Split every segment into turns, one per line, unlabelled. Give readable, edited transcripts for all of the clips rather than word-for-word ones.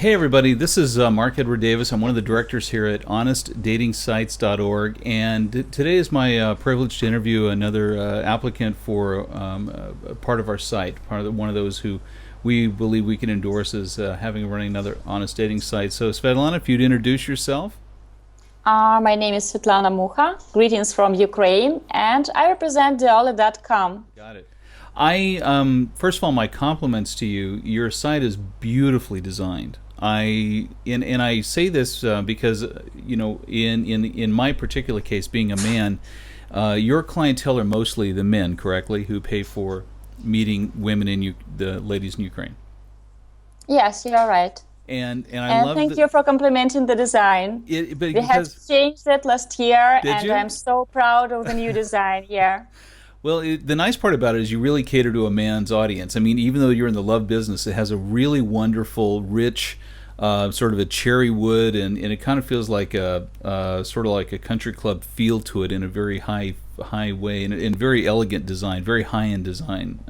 Hey everybody, this is Mark Edward Davis. I'm one of the directors here at honestdatingsites.org, and today is my privilege to interview another applicant for a part of our site, one of those who we believe we can endorse as running another honest dating site. So Svetlana, if you'd introduce yourself.
My name is Svetlana Mucha. Greetings from Ukraine, and I represent Deoli.com.
Got it. First of all, my compliments to you. Your site is beautifully designed. I say this because in my particular case, being a man, your clientele are mostly the men, correctly, who pay for meeting women the ladies in Ukraine.
Yes, you're right.
And I love.
Thank you for complimenting the design. We have changed it last year, and I'm so proud of the new design. Yeah.
Well, the nice part about it is you really cater to a man's audience. I mean, even though you're in the love business, it has a really wonderful, rich, sort of a cherry wood, and it kind of feels like sort of like a country club feel to it in a very high way, and in very elegant design, very high-end design.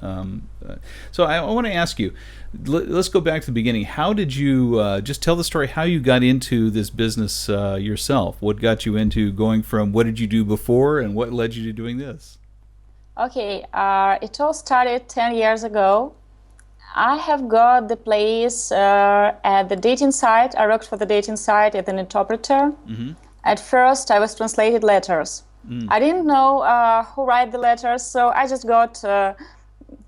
So I want to ask you, let's go back to the beginning. How did you, just tell the story, how you got into this business yourself? What got you into going from, what did you do before, and what led you to doing this?
Okay, it all started 10 years ago. I have got the place at the dating site. I worked for the dating site as an interpreter. Mm-hmm. At first, I was translated letters. I didn't know who write the letters, so I just got the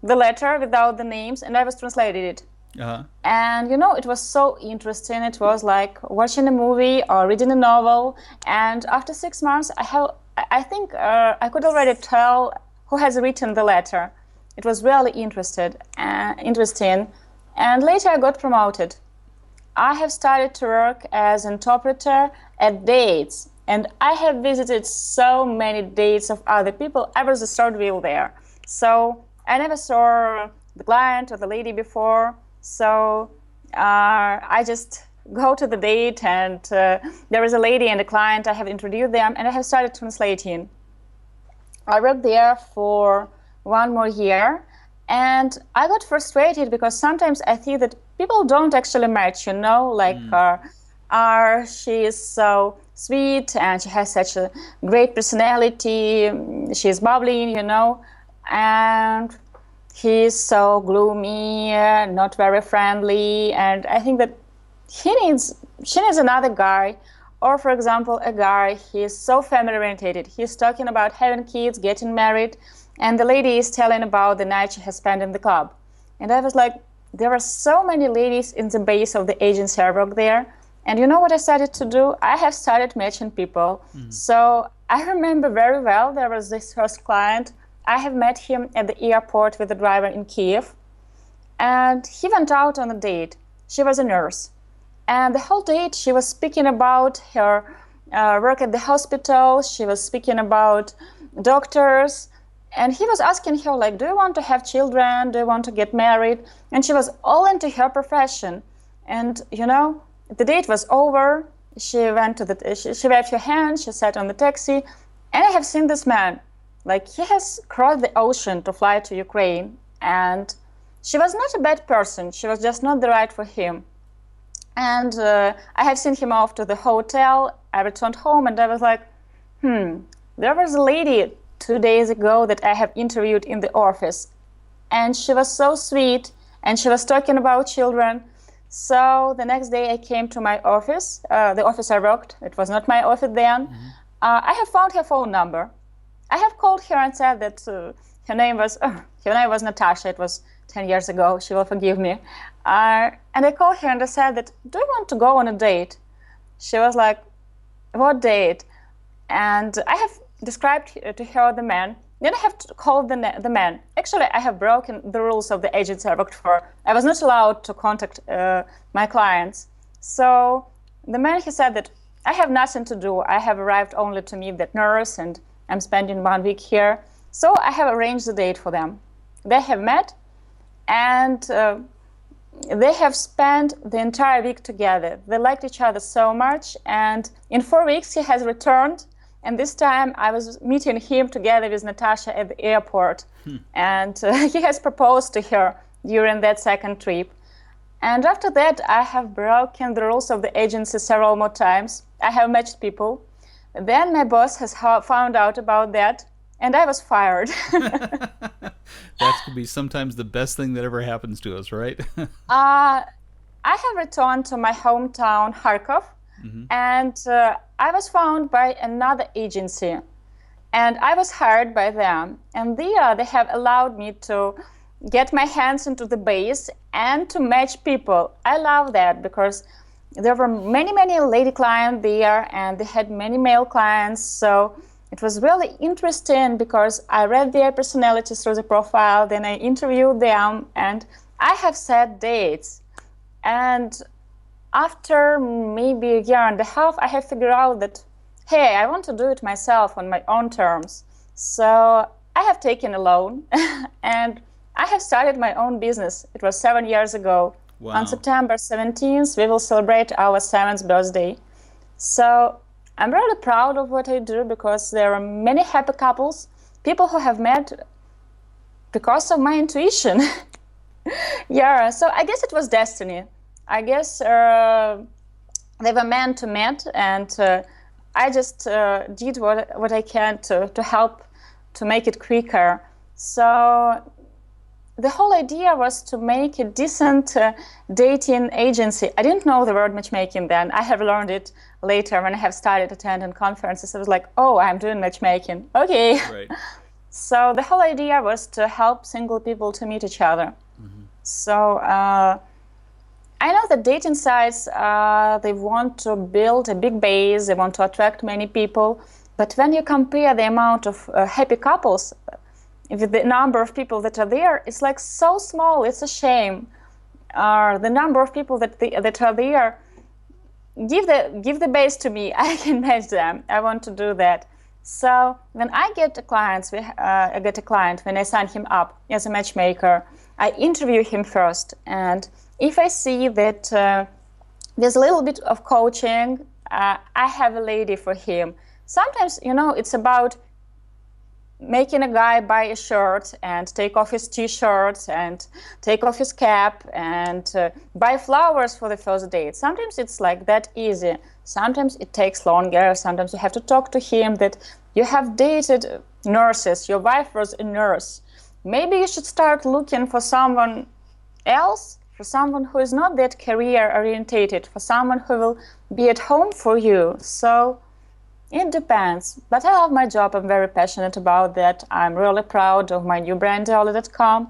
letter without the names, and I was translated it. Uh-huh. And it was so interesting. It was like watching a movie or reading a novel. And after 6 months, I think I could already tell who has written the letter. It was really interesting. And later I got promoted. I have started to work as an interpreter at dates. And I have visited so many dates of other people. I was the third wheel there. So I never saw the client or the lady before. So I just go to the date, and there is a lady and a client. I have introduced them, and I have started translating. I worked there for 1 more year, and I got frustrated because sometimes I think that people don't actually match, she is so sweet and she has such a great personality, she's bubbly, and he's so gloomy, not very friendly, and I think that she needs another guy. Or, for example, a guy, he's so family-oriented. He's talking about having kids, getting married, and the lady is telling about the night she has spent in the club. And I was like, there are so many ladies in the base of the agency I work there. And you know what I started to do? I have started matching people. Mm-hmm. So I remember very well, there was this first client. I have met him at the airport with the driver in Kiev. And he went out on a date. She was a nurse. And the whole date, she was speaking about her work at the hospital. She was speaking about doctors. And he was asking her, do you want to have children? Do you want to get married? And she was all into her profession. And, the date was over. She went she waved her hand. She sat on the taxi. And I have seen this man. He has crossed the ocean to fly to Ukraine. And she was not a bad person. She was just not the right for him. And I have seen him off to the hotel. I returned home, and I was like, there was a lady 2 days ago that I have interviewed in the office. And she was so sweet, and she was talking about children. So the next day I came to my office, the office I worked. It was not my office then. Mm-hmm. I have found her phone number. I have called her and said that her name was Natasha. It was 10 years ago. She will forgive me. And I called her and I said that, do you want to go on a date? She was like, what date? And I have described to her the man. Then I have to call the man. Actually, I have broken the rules of the agency I worked for. I was not allowed to contact my clients. So the man, he said that I have nothing to do. I have arrived only to meet that nurse, and I'm spending 1 week here. So I have arranged the date for them. They have met, and they have spent the entire week together. They liked each other so much, and in 4 weeks he has returned, and this time I was meeting him together with Natasha at the airport. And he has proposed to her during that second trip. And after that, I have broken the rules of the agency several more times. I have matched people. Then my boss has found out about that, and I was fired.
That could be sometimes the best thing that ever happens to us, right?
I have returned to my hometown, Kharkov, and I was found by another agency, and I was hired by them. And they have allowed me to get my hands into the base and to match people. I love that because there were many, many lady clients there, and they had many male clients. So it was really interesting because I read their personalities through the profile, then I interviewed them, and I have set dates. And after maybe a year and a half, I have figured out that, hey, I want to do it myself on my own terms. So I have taken a loan and I have started my own business. It was 7 years ago.
Wow.
On September 17th, we will celebrate our 7th birthday. So I'm really proud of what I do because there are many happy couples, people who have met because of my intuition. Yeah, so I guess it was destiny. I guess they were meant to meet, and I just did what I can to help to make it quicker. So the whole idea was to make a decent dating agency. I didn't know the word matchmaking then. I have learned it later when I have started attending conferences. I was like, oh, I'm doing matchmaking. Okay.
Right.
So the whole idea was to help single people to meet each other. So I know that dating sites, they want to build a big base, they want to attract many people. But when you compare the amount of happy couples with the number of people that are there, it's like so small, it's a shame. The number of people that are there, give the base to me, I can match them, I want to do that. So when I get a client, when I sign him up as a matchmaker, I interview him first, and if I see that there's a little bit of coaching, I have a lady for him. Sometimes, it's about making a guy buy a shirt and take off his t-shirt and take off his cap and buy flowers for the first date. Sometimes it's like that easy. Sometimes it takes longer. Sometimes you have to talk to him that you have dated nurses. Your wife was a nurse. Maybe you should start looking for someone else, for someone who is not that career orientated, for someone who will be at home for you. So it depends. But I love my job. I'm very passionate about that. I'm really proud of my new brand, Deoli.com.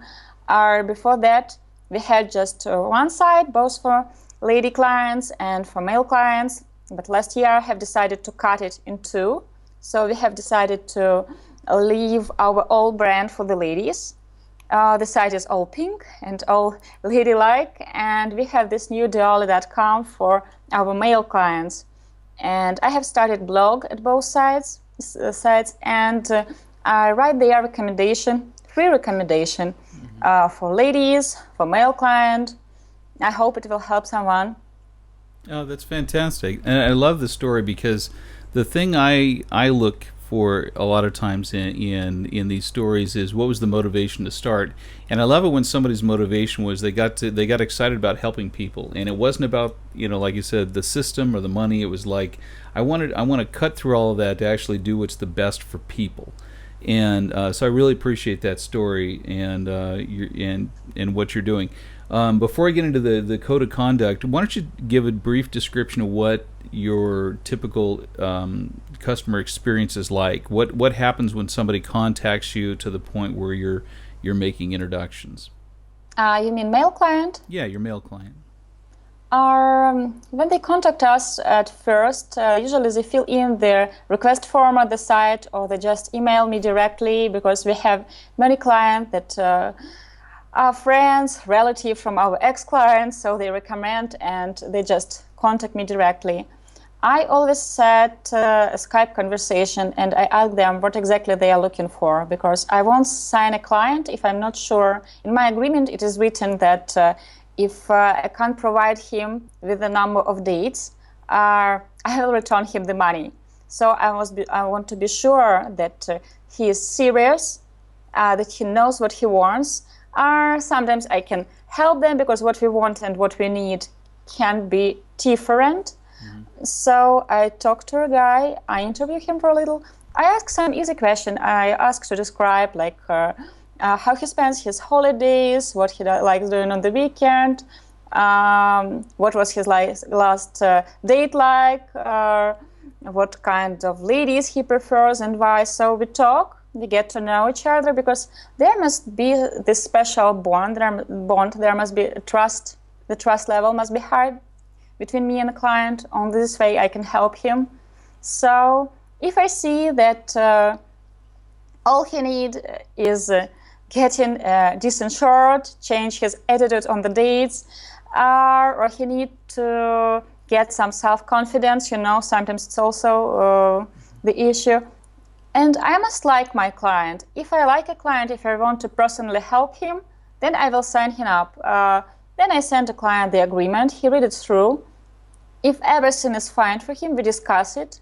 Before that, we had just one site, both for lady clients and for male clients. But last year, I have decided to cut it in two. So we have decided to leave our old brand for the ladies. The site is all pink and all ladylike, and we have this new Deoli.com for our male clients. And I have started blog at both sites, and I write their free recommendation for ladies, for male client. I hope it will help someone.
Oh, that's fantastic. And I love the story because the thing I look for a lot of times in these stories is what was the motivation to start. And I love it when somebody's motivation was they got excited about helping people, and it wasn't about, like you said, the system or the money. It was like I want to cut through all of that to actually do what's the best for people. And so I really appreciate that story and what you're doing. Before I get into the code of conduct, why don't you give a brief description of what your typical customer experience is like? What happens when somebody contacts you to the point where you're making introductions?
You mean male client?
Yeah, your male client.
When they contact us at first, usually they fill in their request form at the site, or they just email me directly, because we have many clients that are friends, relatives from our ex-clients, so they recommend and they just contact me directly. I always set a Skype conversation and I ask them what exactly they are looking for, because I won't sign a client if I'm not sure. In my agreement, it is written that if I can't provide him with the number of dates, I will return him the money. So I want to be sure that he is serious, that he knows what he wants. Sometimes I can help them, because what we want and what we need can be different. So I talked to a guy, I interviewed him for a little. I asked some easy question. I asked to describe how he spends his holidays, what he likes doing on the weekend, what was his last date like, what kind of ladies he prefers and why. So we talk, we get to know each other, because there must be this special bond. There must be trust. The trust level must be high between me and the client. On this way I can help him. So if I see that all he needs is getting a decent shirt, change his attitude on the dates, or he need to get some self-confidence, sometimes it's also the issue. And I must like my client. If I like a client, if I want to personally help him, then I will sign him up. Then I send the client the agreement, he read it through. If everything is fine for him, we discuss it.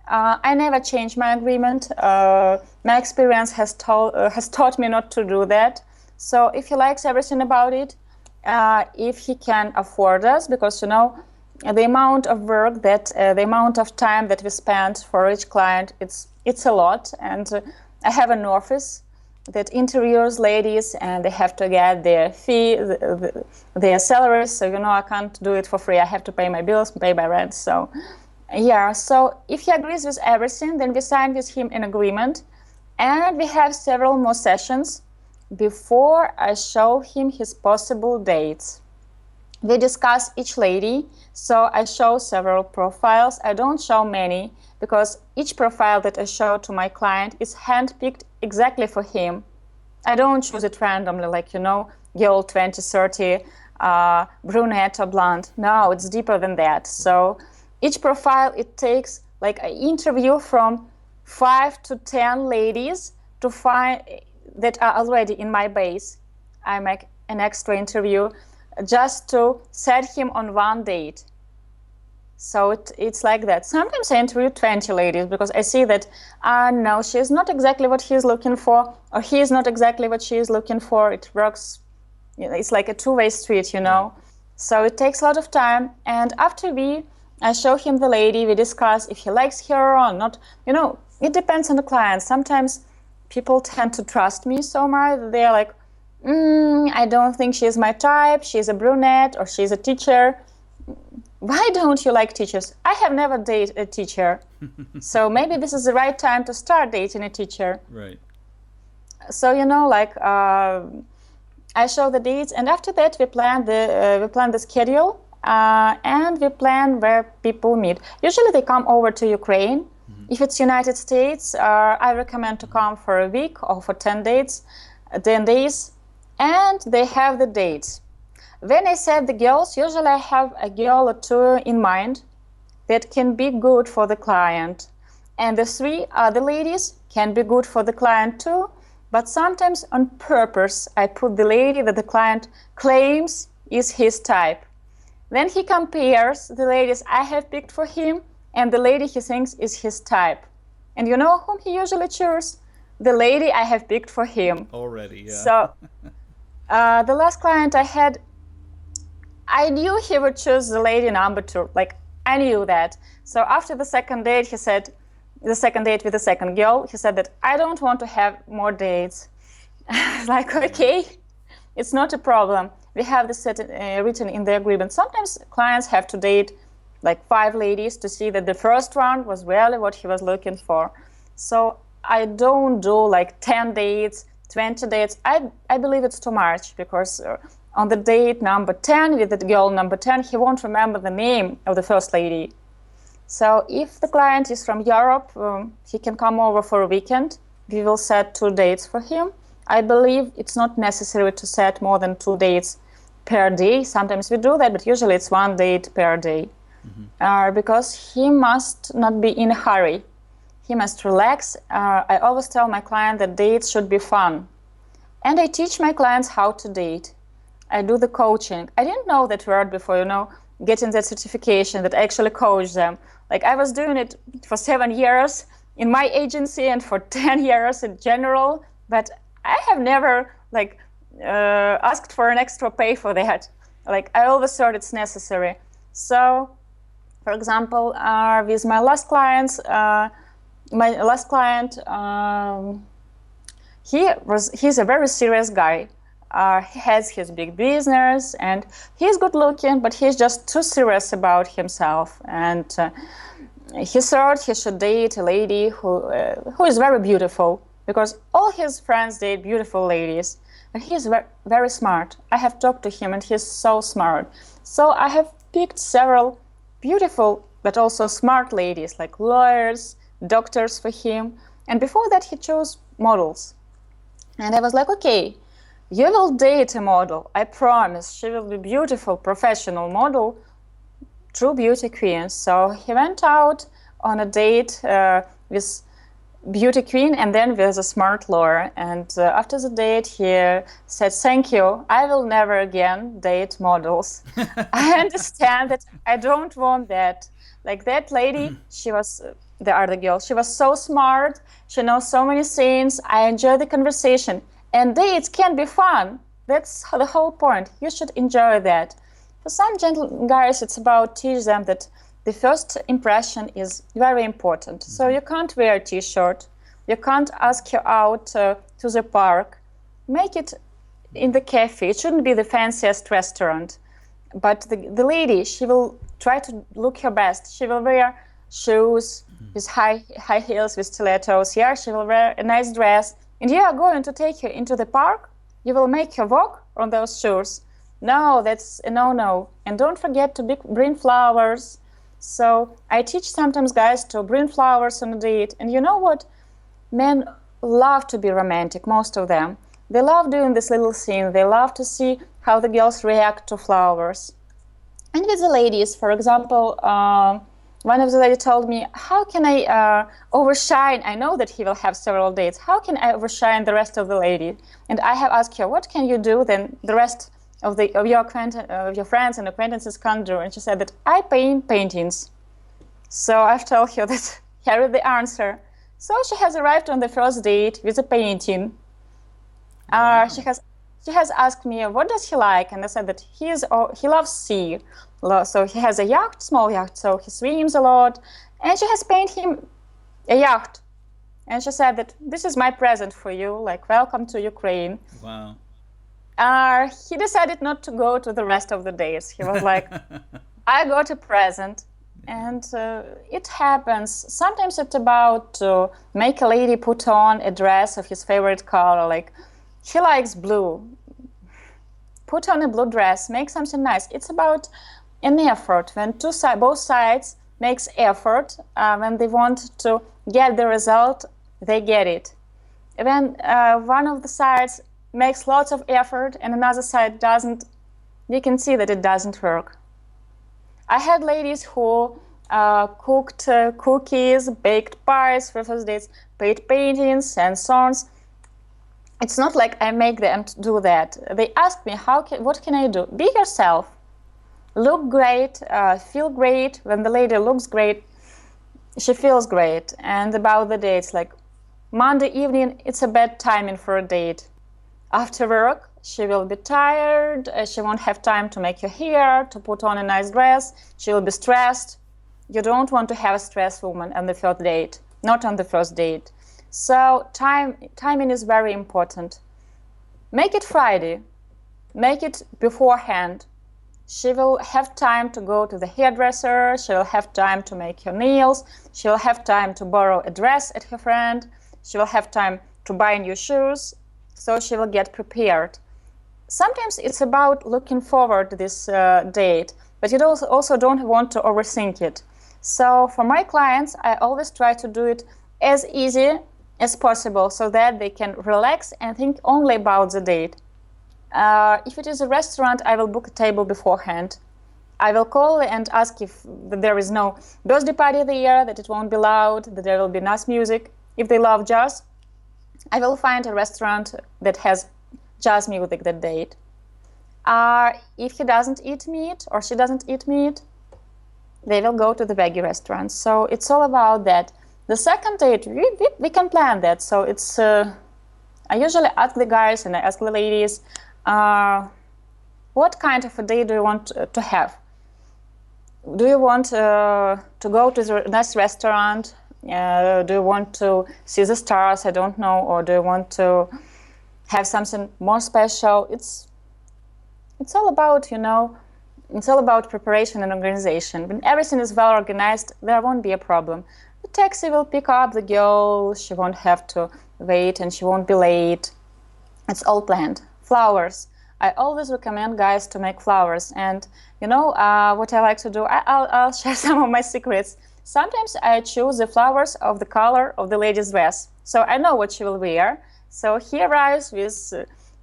I never change my agreement. My experience has taught me not to do that. So if he likes everything about it, if he can afford us, because the amount of work the amount of time that we spend for each client, it's a lot. And I have an office that interviews ladies, and they have to get their fee, their salaries. So I can't do it for free. I have to pay my bills, pay my rent. So yeah, so if he agrees with everything, then we sign with him an agreement, and we have several more sessions before I show him his possible dates. We discuss each lady, so I show several profiles. I don't show many, because each profile that I show to my client is handpicked exactly for him. I don't choose it randomly, girl 20, 30, brunette or blonde. No, it's deeper than that. So each profile, it takes an interview from 5 to 10 ladies to find that are already in my base. I make an extra interview just to set him on one date. So it's like that. Sometimes I interview 20 ladies, because I see that, no, she's not exactly what he's looking for, or he is not exactly what she is looking for. It works, it's like a two-way street, So it takes a lot of time. And after I show him the lady, we discuss if he likes her or not. It depends on the client. Sometimes people tend to trust me so much. They're like, I don't think she's my type. She's a brunette, or she's a teacher. Why don't you like teachers? I have never dated a teacher. So maybe this is the right time to start dating a teacher.
Right.
So, I show the dates, and after that we plan the schedule. And we plan where people meet. Usually they come over to Ukraine. If it's United States, I recommend to come for a week or for 10 days, and they have the dates. When I set the girls, usually I have a girl or two in mind that can be good for the client. And the 3 other ladies can be good for the client too, but sometimes on purpose I put the lady that the client claims is his type. Then he compares the ladies I have picked for him and the lady he thinks is his type. And you know whom he usually chooses? The lady I have picked for him.
Already, yeah.
So the last client I had, I knew he would choose the lady number 2. I knew that. So after the second date, with the second girl, he said that I don't want to have more dates. Okay, it's not a problem. We have this written in the agreement. Sometimes clients have to date 5 ladies to see that the first one was really what he was looking for. So I don't do 10 dates, 20 dates. I believe it's too much, because on the date number 10 with the girl number 10, he won't remember the name of the first lady. So if the client is from Europe, he can come over for a weekend. We will set 2 dates for him. I believe it's not necessary to set more than 2 dates per day. Sometimes we do that, but usually it's 1 date per day. Because he must not be in a hurry. He must relax. I always tell my client that dates should be fun. And I teach my clients how to date. I do the coaching. I didn't know that word before, getting that certification, that I actually coach them. I was doing it for 7 years in my agency and for 10 years in general, but I have never asked for an extra pay for that. Like, I always thought it's necessary. So, for example, with my last clients, my last client, he's a very serious guy. He has his big business and he's good looking, but he's just too serious about himself. And he thought he should date a lady who is very beautiful, because all his friends date beautiful ladies. And he's very smart. I have talked to him and he's so smart. So I have picked several beautiful but also smart ladies, like lawyers, doctors for him. And before that, he chose models. And I was like, okay, you will date a model. I promise she will be beautiful, professional model, true beauty queen. So he went out on a date with beauty queen and then with a smart lawyer. And after the date, he said, thank you, I will never again date models. I understand that I don't want that. Like that lady, she was, the other girl, she was so smart. She knows so many things. I enjoy the conversation. And dates can be fun. That's the whole point. You should enjoy that. For some gentle guys, it's about teach them that the first impression is very important. So you can't wear a t-shirt. You can't ask her out to the park. Make it in the cafe. It shouldn't be the fanciest restaurant. But the lady, she will try to look her best. She will wear shoes with high heels, with stilettos. Yeah, she will wear a nice dress. And you are going to take her into the park. You will make her walk on those shoes. No, that's a no-no. And don't forget to bring flowers. So I teach sometimes guys to bring flowers on a date. And you know what? Men love to be romantic, most of them. They love doing this little scene. They love to see how the girls react to flowers. And with the ladies, for example, one of the ladies told me, how can I overshine? I know that he will have several dates. How can I overshine the rest of the ladies? And I have asked her, what can you do then the rest of your friends and acquaintances can't do? And she said that I paint paintings. So I've told her that here is the answer. So she has arrived on the first date with a painting.
Wow.
She has asked me, what does he like? And I said that he loves sea. So he has a yacht, small yacht, so he swims a lot. And she has painted him a yacht. And she said that this is my present for you, like welcome to Ukraine.
Wow.
He decided not to go to the rest of the days. He was like, I got a present. And it happens. Sometimes it's about to make a lady put on a dress of his favorite color. Like, he likes blue. Put on a blue dress, make something nice. It's about an effort. When both sides makes effort, when they want to get the result, they get it. When one of the sides makes lots of effort and another side doesn't, you can see that it doesn't work. I had ladies who cooked cookies, baked pies for first dates, paid paintings and songs. It's not like I make them do that. They ask me, what can I do? Be yourself. Look great, feel great. When the lady looks great, she feels great. And about the dates, like Monday evening, it's a bad timing for a date. After work, she will be tired. She won't have time to make her hair, to put on a nice dress. She will be stressed. You don't want to have a stressed woman on the first date, not on the first date. So timing is very important. Make it Friday. Make it beforehand. She will have time to go to the hairdresser. She will have time to make her nails. She will have time to borrow a dress at her friend. She will have time to buy new shoes. So she will get prepared. Sometimes it's about looking forward to this date, but you also don't want to overthink it. So for my clients, I always try to do it as easy as possible so that they can relax and think only about the date. If it is a restaurant, I will book a table beforehand. I will call and ask if there is no birthday party there, that it won't be loud, that there will be nice music. If they love jazz, I will find a restaurant that has jazz music that date. If he doesn't eat meat or she doesn't eat meat, they will go to the veggie restaurant. So it's all about that. The second date, we can plan that. So it's I usually ask the guys and I ask the ladies, what kind of a day do you want to have? Do you want to go to the nice restaurant? Do you want to see the stars? I don't know. Or do you want to have something more special? It's all about, it's all about preparation and organization. When everything is well organized, there won't be a problem. The taxi will pick up the girl. She won't have to wait and she won't be late. It's all planned. Flowers. I always recommend guys to make flowers. And what I like to do, I'll share some of my secrets. Sometimes I choose the flowers of the color of the lady's dress. So I know what she will wear. So he arrives with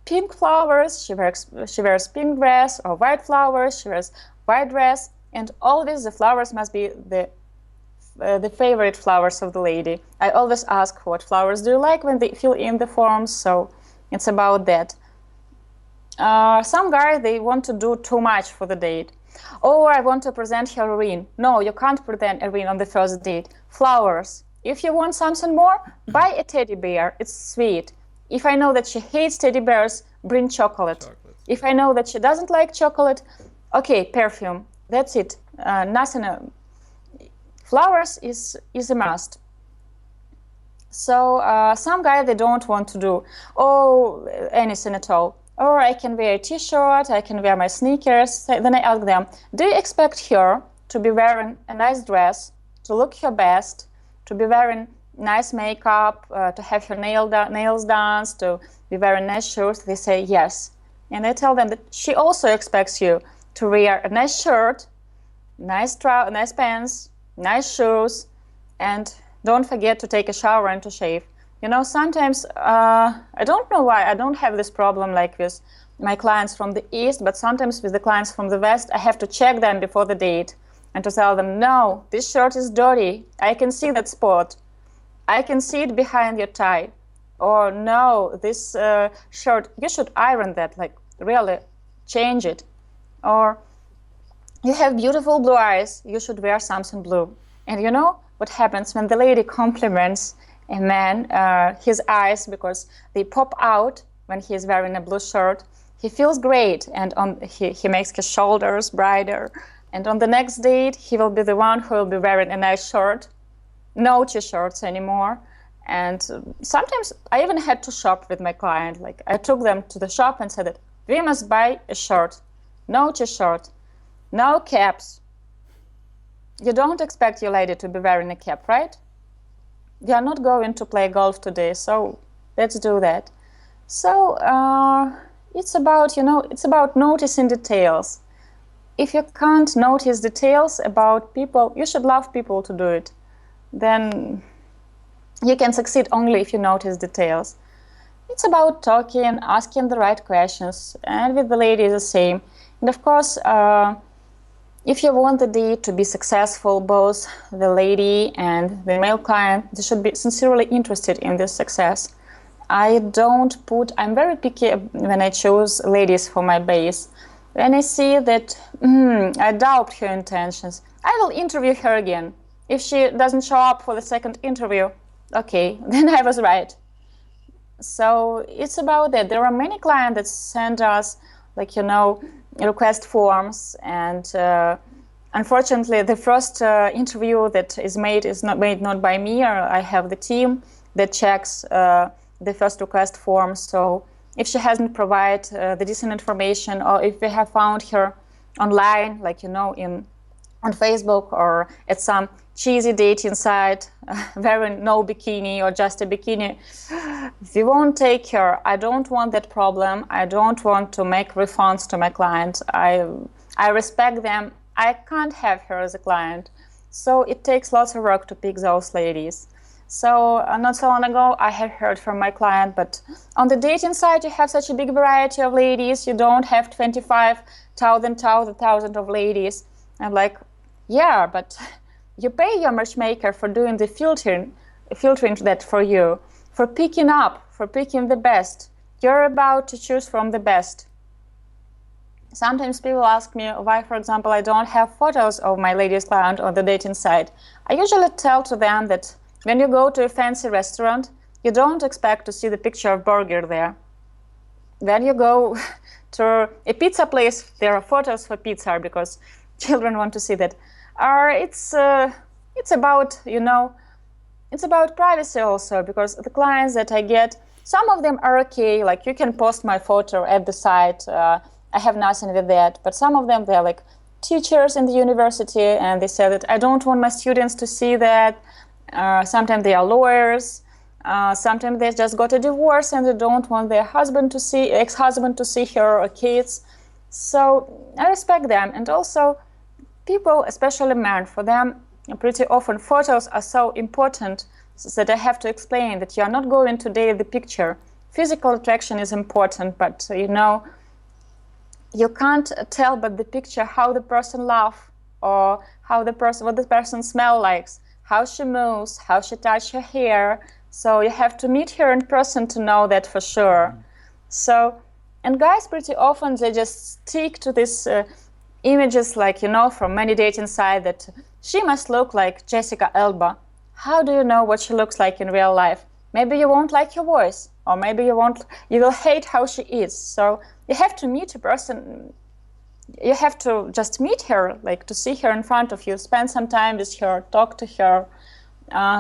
pink flowers, she wears pink dress, or white flowers, she wears white dress. And always the flowers must be the favorite flowers of the lady. I always ask what flowers do you like when they fill in the forms. So it's about that. Some guys, they want to do too much for the date. Oh, I want to present her a ring. No, you can't present a ring on the first date. Flowers. If you want something more, buy a teddy bear. It's sweet. If I know that she hates teddy bears, bring chocolate. If I know that she doesn't like chocolate, okay, perfume. That's it. Nothing. Flowers is a must. So some guys, they don't want to do anything at all. Or I can wear a t-shirt, I can wear my sneakers. Then I ask them, do you expect her to be wearing a nice dress, to look her best, to be wearing nice makeup, to have her nails done, to be wearing nice shoes? They say yes. And I tell them that she also expects you to wear a nice shirt, nice pants, nice shoes, and don't forget to take a shower and to shave. Sometimes, I don't know why, I don't have this problem like with my clients from the East, but sometimes with the clients from the West, I have to check them before the date and to tell them, no, this shirt is dirty. I can see that spot. I can see it behind your tie. Or no, this shirt, you should iron that, like really change it. Or you have beautiful blue eyes, you should wear something blue. And you know what happens when the lady compliments a man, his eyes, because they pop out when he is wearing a blue shirt. He feels great, and he makes his shoulders brighter. And on the next date, he will be the one who will be wearing a nice shirt, no t-shirts anymore. And sometimes I even had to shop with my client. Like I took them to the shop and said that we must buy a shirt, no t-shirt, no caps. You don't expect your lady to be wearing a cap, right? We are not going to play golf today, so let's do that. So it's about noticing details. If you can't notice details about people, you should love people to do it. Then you can succeed only if you notice details. It's about talking, asking the right questions, and with the lady is the same. And of course, if you want the date to be successful, both the lady and the male client, they should be sincerely interested in this success. I'm very picky when I choose ladies for my base. When I see that I doubt her intentions, I will interview her again. If she doesn't show up for the second interview, okay, then I was right. So it's about that. There are many clients that send us, request forms, and unfortunately the first interview that is made not by me, or I have the team that checks the first request form. So if she hasn't provided the decent information, or if we have found her online, on Facebook or at some cheesy dating site, wearing no bikini or just a bikini, we won't take her. I don't want that problem. I don't want to make refunds to my client. I respect them. I can't have her as a client. So it takes lots of work to pick those ladies. So not so long ago, I have heard from my client, but on the dating site, you have such a big variety of ladies. You don't have 25,000 of ladies. I'm like, yeah, but you pay your matchmaker for doing the filtering that for you, for picking the best. You're about to choose from the best. Sometimes people ask me why, for example, I don't have photos of my ladies client on the dating site. I usually tell to them that when you go to a fancy restaurant, you don't expect to see the picture of burger there. When you go to a pizza place, there are photos for pizza because children want to see that. It's about, it's about privacy also, because the clients that I get, some of them are okay, like you can post my photo at the site, I have nothing with that, but some of them, they're like teachers in the university, and they say that I don't want my students to see that. Sometimes they are lawyers, sometimes they just got a divorce and they don't want their ex-husband to see her or kids. So I respect them. And also people, especially men, for them pretty often photos are so important that I have to explain that you are not going to date the picture. Physical attraction is important, but you can't tell by the picture how the person laughs, or what the person smells like, how she moves, how she touches her hair. So you have to meet her in person to know that for sure. So, and guys pretty often, they just stick to these images, like, from many dating sites, that she must look like Jessica Alba. How do you know what she looks like in real life? Maybe you won't like her voice, or maybe you will hate how she is. So you have to meet a person. You have to just meet her, like to see her in front of you, spend some time with her, talk to her,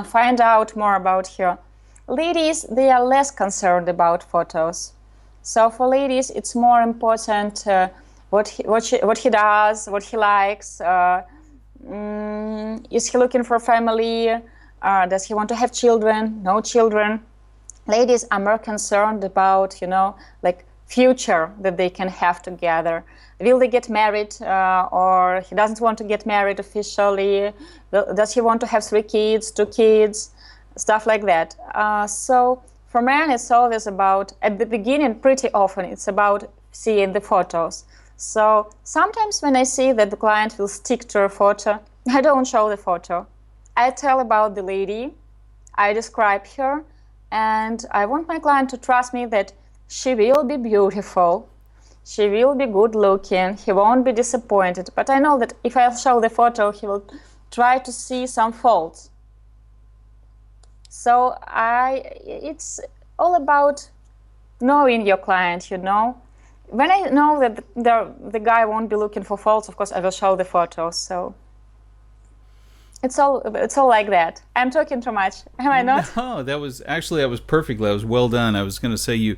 find out more about her. Ladies, they are less concerned about photos. So for ladies, it's more important what he does, what he likes. Is he looking for family? Does he want to have children? No children. Ladies are more concerned about, like future that they can have together. Will they get married, or he doesn't want to get married officially? Does he want to have 3 kids, 2 kids, stuff like that? So for men, it's always about, at the beginning, pretty often, it's about seeing the photos. So sometimes when I see that the client will stick to a photo, I don't show the photo. I tell about the lady, I describe her, and I want my client to trust me that she will be beautiful, she will be good looking, he won't be disappointed. But I know that if I show the photo, he will try to see some faults. So it's all about knowing your client, When I know that the guy won't be looking for faults, of course, I will show the photos. So it's all like that. I'm talking too much, am I not?
No, that was perfect. That was well done. I was going to say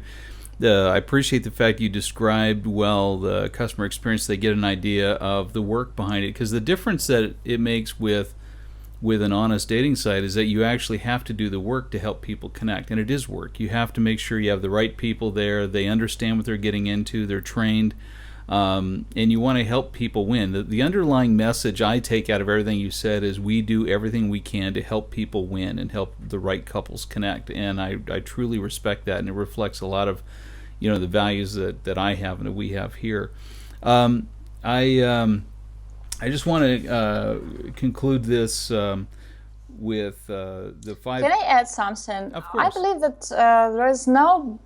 I appreciate the fact you described well the customer experience. They get an idea of the work behind it, because the difference that it makes with an honest dating site is that you actually have to do the work to help people connect, and it is work. You have to make sure you have the right people there. They understand what they're getting into. They're trained, and you want to help people win. The underlying message I take out of everything you said is we do everything we can to help people win and help the right couples connect, and I truly respect that, and it reflects a lot of the values that I have and that we have here. I just want to conclude this with the 5.
Can I add something?
Of course.
I believe that there is no,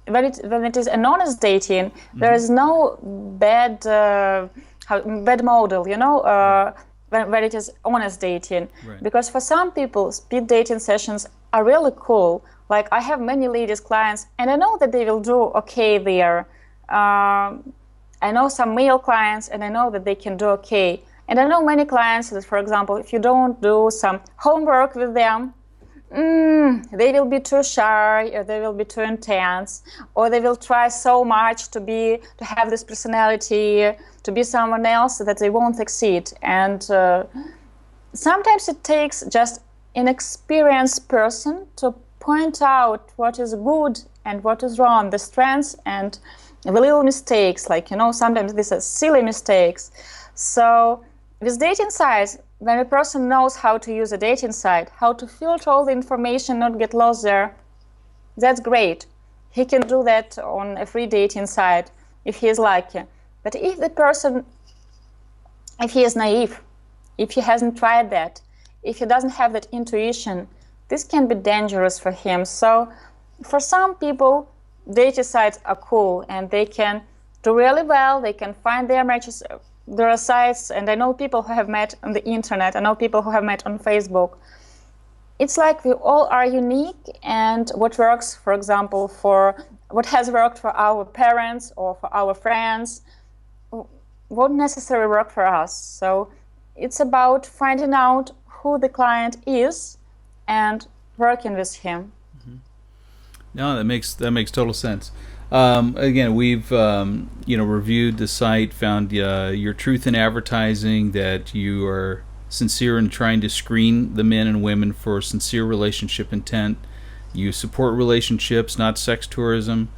when it is an honest dating, there is no bad model, when it is honest dating.
Right.
Because for some people, speed dating sessions are really cool. Like I have many ladies clients, and I know that they will do okay there. I know some male clients, and I know that they can do okay. And I know many clients that, for example, if you don't do some homework with them, they will be too shy, or they will be too intense, or they will try so much to have this personality, to be someone else, that they won't succeed. And sometimes it takes just an experienced person to point out what is good and what is wrong, the strengths and the little mistakes, like, sometimes these are silly mistakes. So with dating sites, when a person knows how to use a dating site, how to filter all the information, not get lost there, that's great. He can do that on a free dating site if he is lucky. But if the person, if he is naive, if he hasn't tried that, if he doesn't have that intuition, this can be dangerous for him. So for some people, dating sites are cool and they can do really well. They can find their matches. There are sites, and I know people who have met on the internet. I know people who have met on Facebook. It's like we all are unique, and what works, for example, for what has worked for our parents or for our friends won't necessarily work for us. So it's about finding out who the client is and working with him.
No, that makes total sense. Again, we've reviewed the site, found your truth in advertising, that you are sincere in trying to screen the men and women for sincere relationship intent. You support relationships, not sex tourism.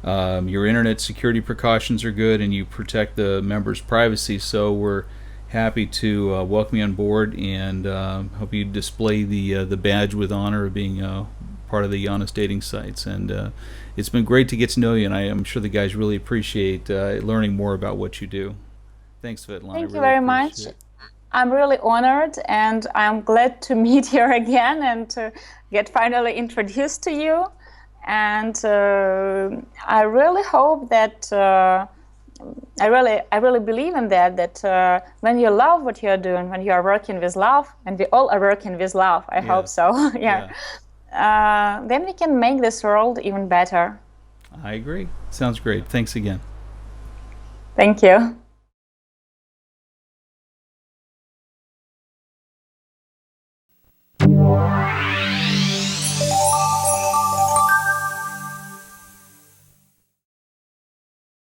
Your internet security precautions are good, and you protect the members' privacy. So we're happy to welcome you on board, and hope you display the badge with honor of being part of the Honest Dating Sites. And it's been great to get to know you, and I'm sure the guys really appreciate learning more about what you do. Thanks, Svetlana.
Thank you very much. I'm really honored, and I'm glad to meet you again and to get finally introduced to you. And I really hope that I really believe in that when you love what you're doing, when you are working with love, and we all are working with love, I hope so. Then we can make this world even better.
I agree. Sounds great. Thanks again.
Thank you.